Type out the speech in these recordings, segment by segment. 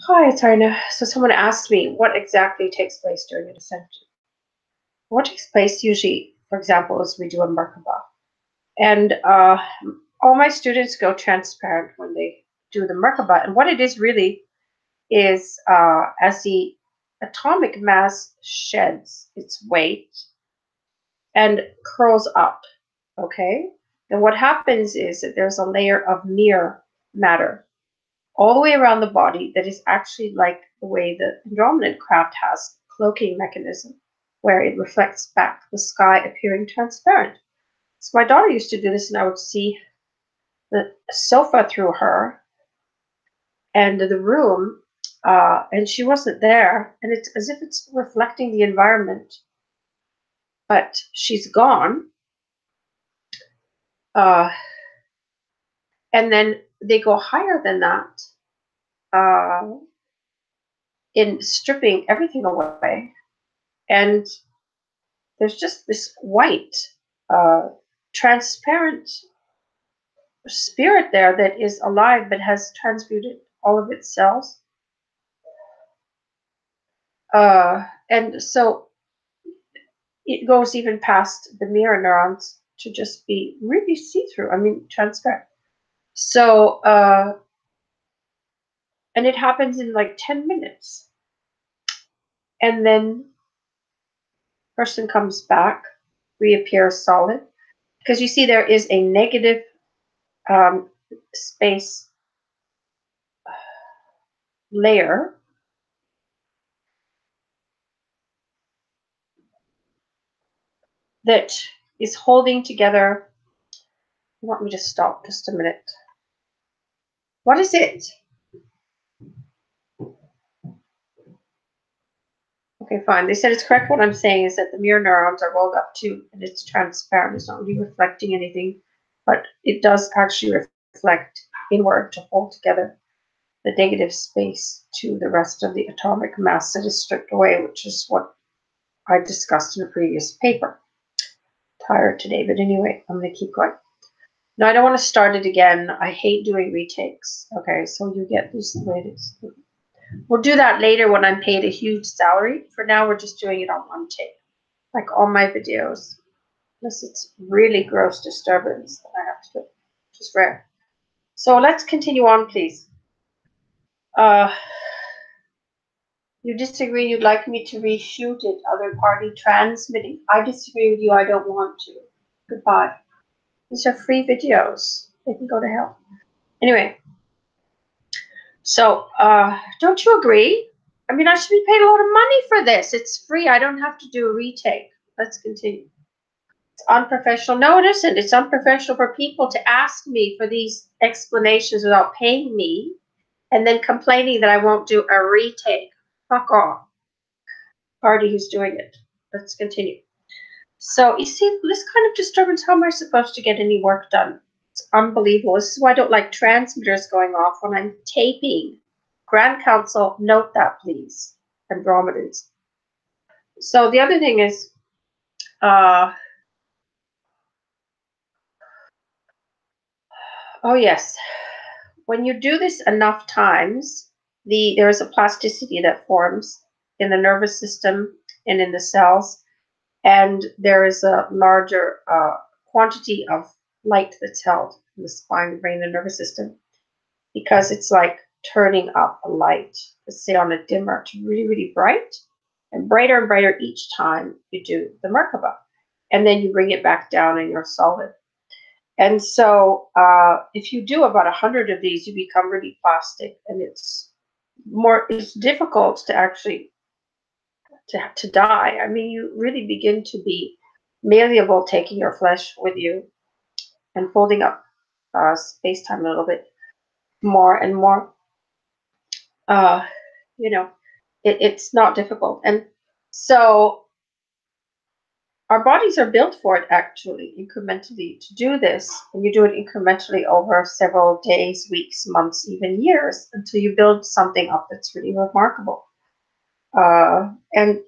Hi, Tarina. So someone asked me what exactly takes place during an ascension. What takes place usually, for example, is we do a Merkaba. And all my students go transparent when they do the Merkaba. And what it is really is as the atomic mass sheds its weight and curls up, okay? And what happens is that there's a layer of mirror matter all the way around the body that is actually like the way the Andromedan craft has cloaking mechanism, where it reflects back the sky appearing transparent. So my daughter used to do this, and I would see the sofa through her and the room, and she wasn't there, and it's as if it's reflecting the environment, but she's gone. Uh, and then they go higher than that uh, in stripping everything away, and there's just this white, uh, transparent spirit there that is alive but has transmuted all of its cells. And so it goes even past the mirror neurons to just be really see through. I mean, transparent. So, and it happens in like 10 minutes. And then person comes back, reappears solid. Because you see, there is a negative space layer that is holding together. You want me to stop just a minute? What is it? Okay, fine. They said it's correct. What I'm saying is that the mirror neurons are rolled up too, and it's transparent. It's not really reflecting anything, but it does actually reflect inward to hold together the negative space to the rest of the atomic mass that is stripped away, which is what I discussed in a previous paper. Tired today, but anyway, I'm going to keep going. No, I don't want to start it again. I hate doing retakes. Okay, so you get this the way it is. We'll do that later when I'm paid a huge salary. For now, we're just doing it on one take, like all my videos. Unless it's really gross disturbance that I have to do, which is rare. So let's continue on, please. Uh, you disagree, you'd like me to reshoot it, other party transmitting. I disagree with you, I don't want to. Goodbye. These are free videos. They can go to hell. Anyway, so don't you agree? I mean, I should be paid a lot of money for this. It's free. I don't have to do a retake. Let's continue. It's unprofessional. No, it isn't. It's unprofessional for people to ask me for these explanations without paying me and then complaining that I won't do a retake. Fuck off. Party who's doing it. Let's continue. So you see, this kind of disturbance, how am I supposed to get any work done? It's unbelievable. This is why I don't like transmitters going off when I'm taping. Grand Council, note that, please. Andromedans. So the other thing is, oh yes, when you do this enough times, there is a plasticity that forms in the nervous system and in the cells, and there is a larger quantity of light that's held in the spine, the brain, the nervous system, because it's like turning up a light, let's say on a dimmer, to really, really bright, and brighter each time you do the Merkaba. And then you bring it back down and you're solid. And so if you do about 100 of these, you become really plastic, and it's difficult to actually to die. I mean, you really begin to be malleable, taking your flesh with you and folding up space-time a little bit more and more. Uh, you know, it's not difficult. And so our bodies are built for it, actually, incrementally to do this. And you do it incrementally over several days, weeks, months, even years, until you build something up that's really remarkable. And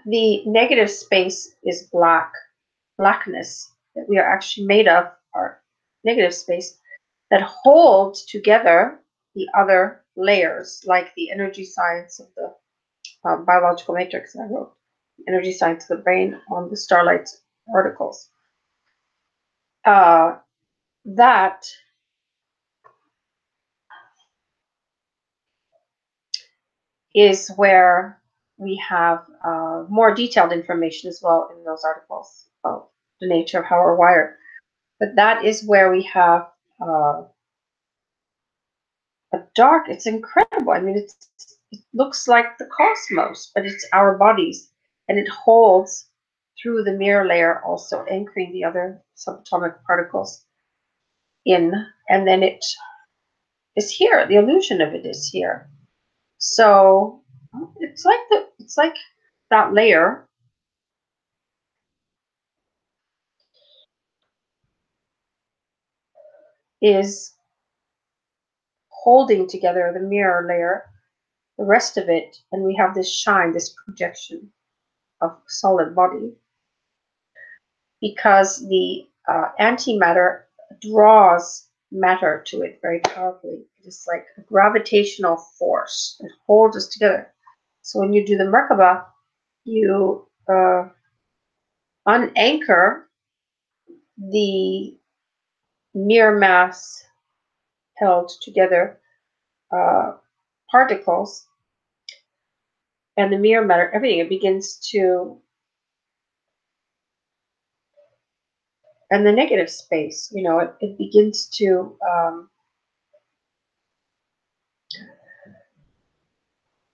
the negative space is blackness that we are actually made of, our negative space. that hold together the other layers, like the energy science of the biological matrix that I wrote, energy science of the brain on the Starlight articles. That is where we have more detailed information as well in those articles about the nature of how we're wired. But that is where we have a dark, it's incredible. I mean, it looks like the cosmos, but it's our bodies. And it holds through the mirror layer, also anchoring the other subatomic particles in. And then it is here. The illusion of it is here. So it's like that layer is holding together the mirror layer, the rest of it, and we have this shine, this projection of solid body, because the antimatter draws matter to it very powerfully. It is like a gravitational force that holds us together. So when you do the Merkaba, you unanchor the mirror mass held together particles and the mirror matter, everything, it begins to, and the negative space, you know, it begins to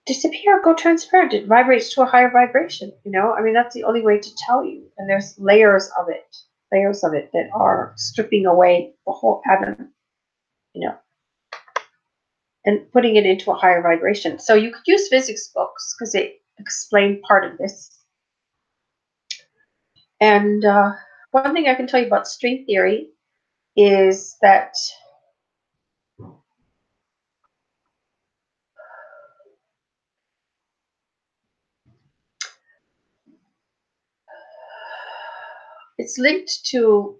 disappear, go transparent. It vibrates to a higher vibration, you know. I mean, that's the only way to tell you. And there's layers of it that are stripping away the whole atom, you know, and putting it into a higher vibration. So you could use physics books because they explain part of this. And one thing I can tell you about string theory is that it's linked to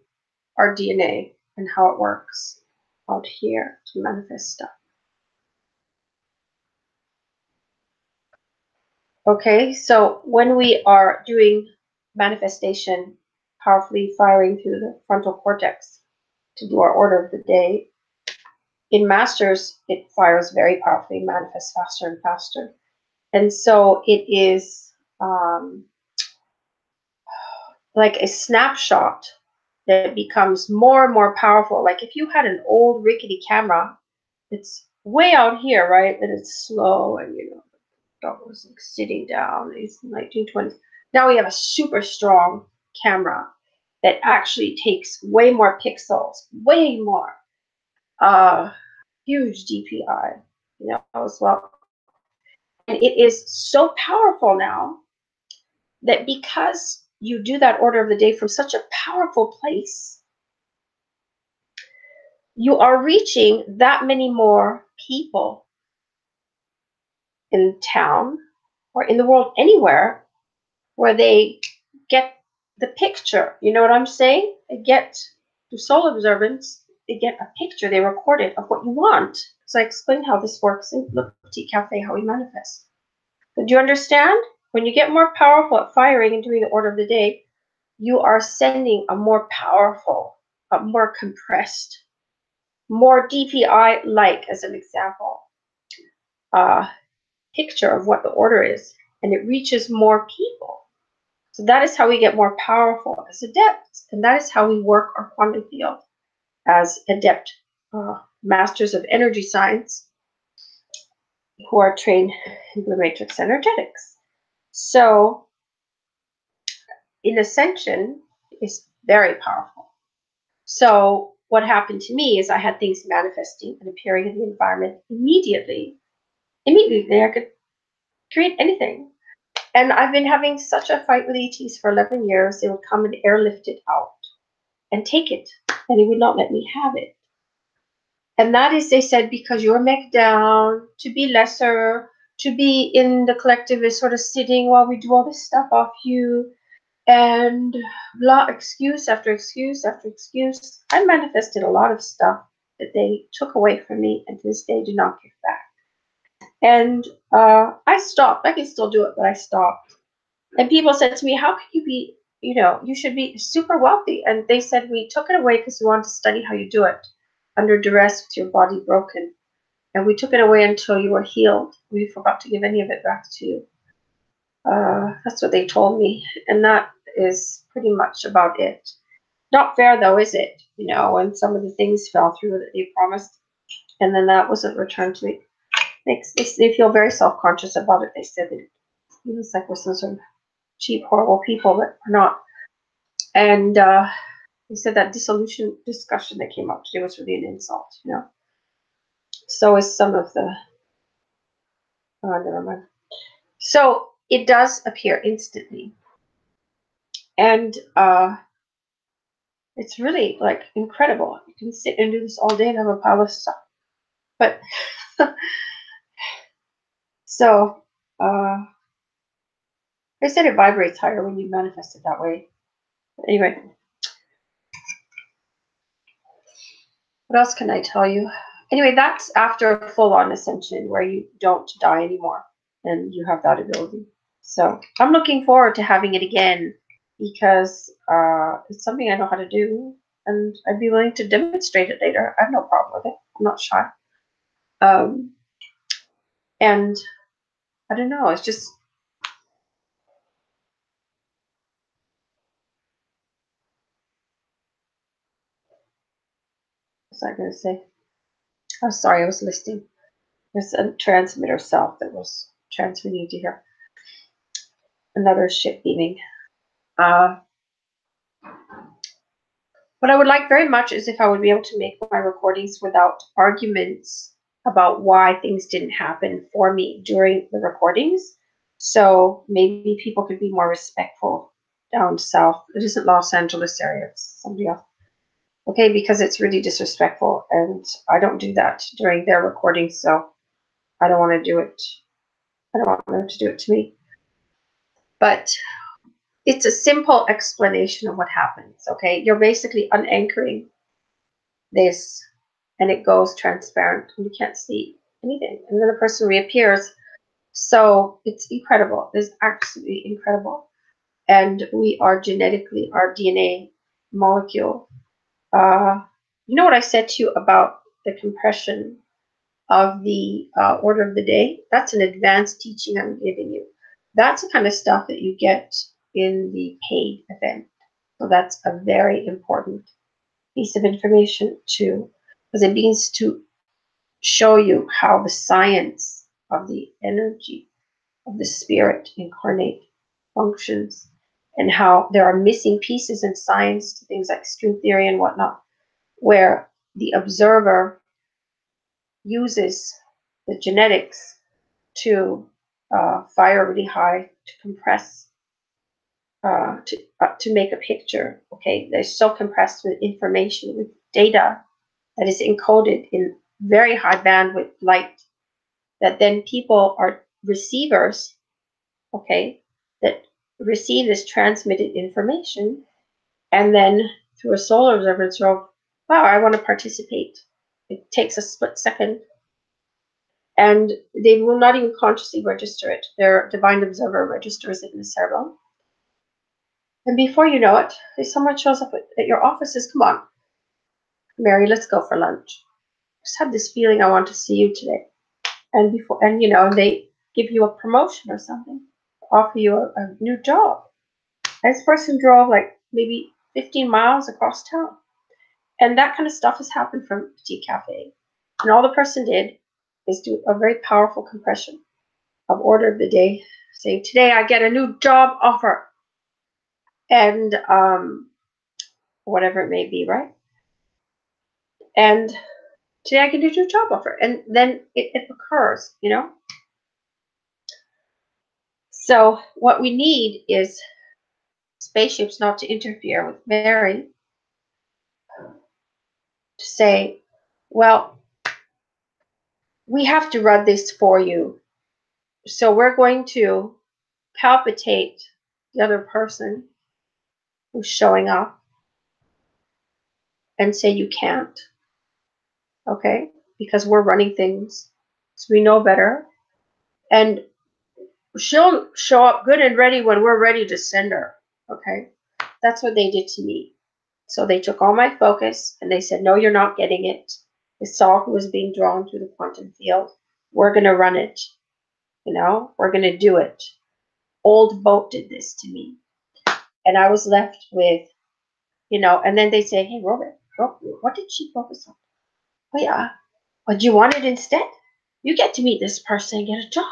our DNA and how it works out here to manifest stuff. Okay, so when we are doing manifestation, powerfully firing through the frontal cortex to do our order of the day, in masters, it fires very powerfully, manifests faster and faster. And so it is like a snapshot that becomes more and more powerful. Like if you had an old rickety camera, it's way out here, right? And it's slow and, you know, dog was like sitting down. It's 1920s. Now we have a super strong camera that actually takes way more pixels, way more. Huge DPI, you know, as well. And it is so powerful now that because you do that order of the day from such a powerful place, you are reaching that many more people in town or in the world anywhere where they get the picture. You know what I'm saying? They get, through soul observance, they get a picture, they record it of what you want. So I explained how this works in Le Petit Cafe, how we manifest. So do you understand? When you get more powerful at firing and doing the order of the day, you are sending a more powerful, a more compressed, more DPI-like, as an example, picture of what the order is, and it reaches more people. So that is how we get more powerful as adepts, and that is how we work our quantum field as adept masters of energy science who are trained in the matrix energetics. So in Ascension is very powerful. So what happened to me is I had things manifesting and appearing in the environment immediately. Immediately, I could create anything. And I've been having such a fight with ETs for 11 years. They would come and airlift it out and take it, and they would not let me have it. And that is, they said, because you're mech down, to be lesser, to be in the collective is sort of sitting while we do all this stuff off you, and blah, excuse after excuse after excuse. I manifested a lot of stuff that they took away from me and to this day do not give back. And I stopped. I can still do it, but I stopped. And people said to me, how can you be, you should be super wealthy. And they said, we took it away because we wanted to study how you do it under duress with your body broken. And we took it away until you were healed. We forgot to give any of it back to you. That's what they told me. And that is pretty much about it. Not fair, though, is it? When some of the things fell through that they promised, and then that wasn't returned to me. They feel very self-conscious about it. They said that it feels like we're some sort of cheap, horrible people, but we're not. And they said that dissolution discussion that came up today was really an insult. So is some of the. Oh, never mind. So it does appear instantly, and it's really like incredible. You can sit and do this all day and have a pile of stuff. But so they said it vibrates higher when you manifest it that way. But anyway, what else can I tell you? Anyway, that's after a full-on ascension where you don't die anymore and you have that ability. So I'm looking forward to having it again because it's something I know how to do, and I'd be willing to demonstrate it later. I have no problem with it. I'm not shy. And I don't know. It's just what's I going to say? I'm sorry, I was listening. There's a transmitter self that was transmitting to here. Another ship beaming. What I would like very much is if I would be able to make my recordings without arguments about why things didn't happen for me during the recordings. So maybe people could be more respectful down south. It isn't Los Angeles area, it's somebody else. Okay, because it's really disrespectful, and I don't do that during their recordings, so I don't want to do it. I don't want them to do it to me. But it's a simple explanation of what happens, okay? You're basically unanchoring this, and it goes transparent, and you can't see anything. And then the person reappears. So it's incredible. It's absolutely incredible. And we are genetically, our DNA molecule. You know what I said to you about the compression of the order of the day? That's an advanced teaching I'm giving you. That's the kind of stuff that you get in the paid event. So that's a very important piece of information too, because it means to show you how the science of the energy of the spirit incarnate functions, and how there are missing pieces in science to things like string theory and whatnot, where the observer uses the genetics to fire really high to compress to make a picture. Okay, they're so compressed with information, with data that is encoded in very high bandwidth light, that then people are receivers, okay, that receive this transmitted information, and then through a solar observance, wow, I want to participate. It takes a split second, and they will not even consciously register it. Their divine observer registers it in the cerebellum. And before you know it, if someone shows up at your office, says, come on, Mary, let's go for lunch. I just had this feeling I want to see you today. And they give you a promotion or something, offer you a new job. And this person drove like maybe 15 miles across town. And that kind of stuff has happened from Petit Cafe. And all the person did is do a very powerful compression of order of the day, saying, today I get a new job offer. And whatever it may be, right? And today I can do a job offer. And then it occurs, So what we need is spaceships not to interfere with Mary, to say, well, we have to run this for you. So we're going to palpitate the other person who's showing up and say you can't. okay? Because we're running things, so we know better. And she'll show up good and ready when we're ready to send her, okay? That's what they did to me. So they took all my focus and they said, no, you're not getting it. They saw who was being drawn through the quantum field. We're going to run it. We're going to do it. Old boat did this to me. And I was left with, and then they say, hey, Robert, what did she focus on? Oh, yeah. But you want it instead? You get to meet this person and get a job.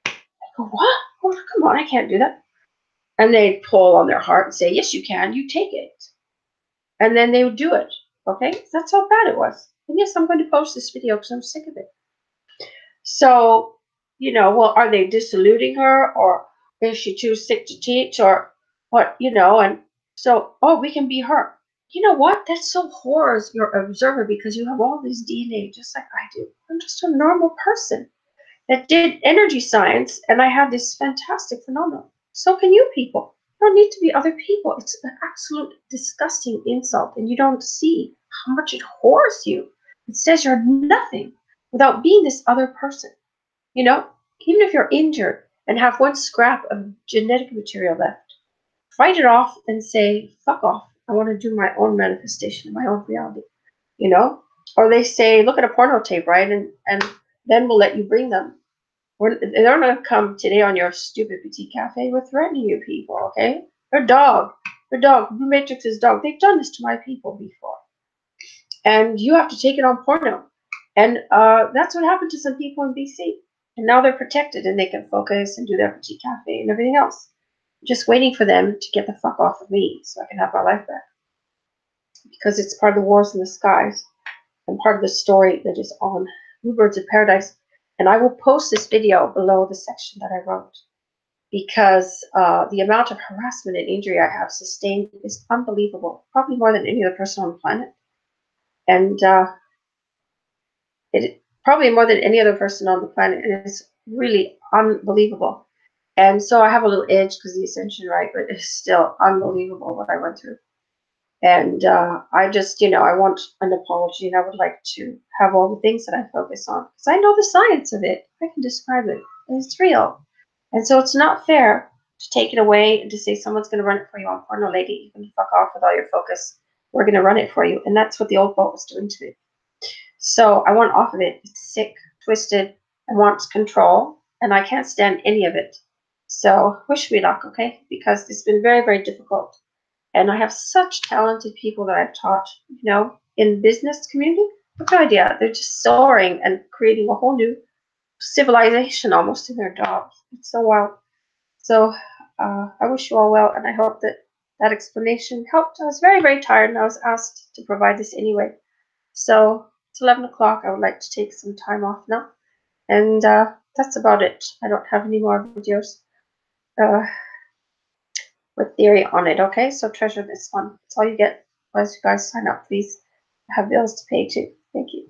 I go, what? Oh, come on, I can't do that. And they pull on their heart and say, yes, you can. You take it. And then they would do it. Okay? That's how bad it was. And yes, I'm going to post this video because I'm sick of it. So, well, are they disiluding her, or is she too sick to teach, or what, and so, oh, we can be her. You know what? That's so horrors your observer, because you have all this DNA just like I do. I'm just a normal person that did energy science, and I have this fantastic phenomenon. So can you people. You don't need to be other people. It's an absolute disgusting insult, and you don't see how much it whores you. It says you're nothing without being this other person. Even if you're injured and have one scrap of genetic material left, fight it off and say, fuck off. I want to do my own manifestation, my own reality, you know? Or they say, look at a porno tape, right? And then we'll let you bring them. They're not going to come today on your stupid petite cafe. We're threatening you people, okay? They're dog. They're dog. Blue Matrix is dog. They've done this to my people before. And you have to take it on porno. And that's what happened to some people in BC. And now they're protected and they can focus and do their petite cafe and everything else. Just waiting for them to get the fuck off of me so I can have my life back. Because it's part of the wars in the skies and part of the story that is on Bluebirds of Paradise. And I will post this video below the section that I wrote, because the amount of harassment and injury I have sustained is unbelievable, probably more than any other person on the planet. And it probably more than any other person on the planet, and it's really unbelievable. And so I have a little edge because the Ascension, right? But it's still unbelievable what I went through. And I just, I want an apology, and I would like to have all the things that I focus on, because I know the science of it. I can describe it, and it's real. And so it's not fair to take it away and to say someone's going to run it for you on porno, lady. You can fuck off with all your focus. We're going to run it for you. And that's what the old boat was doing to me. So I want off of it. It's sick, twisted. I want control, and I can't stand any of it. So wish me luck, okay? Because it's been very, very difficult. And I have such talented people that I've taught, in business community. What's no idea? They're just soaring and creating a whole new civilization almost in their jobs. It's so wild. So I wish you all well, and I hope that that explanation helped. I was very, very tired, and I was asked to provide this anyway. So it's 11 o'clock. I would like to take some time off now. And that's about it. I don't have any more videos with theory on it, okay? So treasure this one. That's all you get. As you guys sign up, please. I have bills to pay too. Thank you.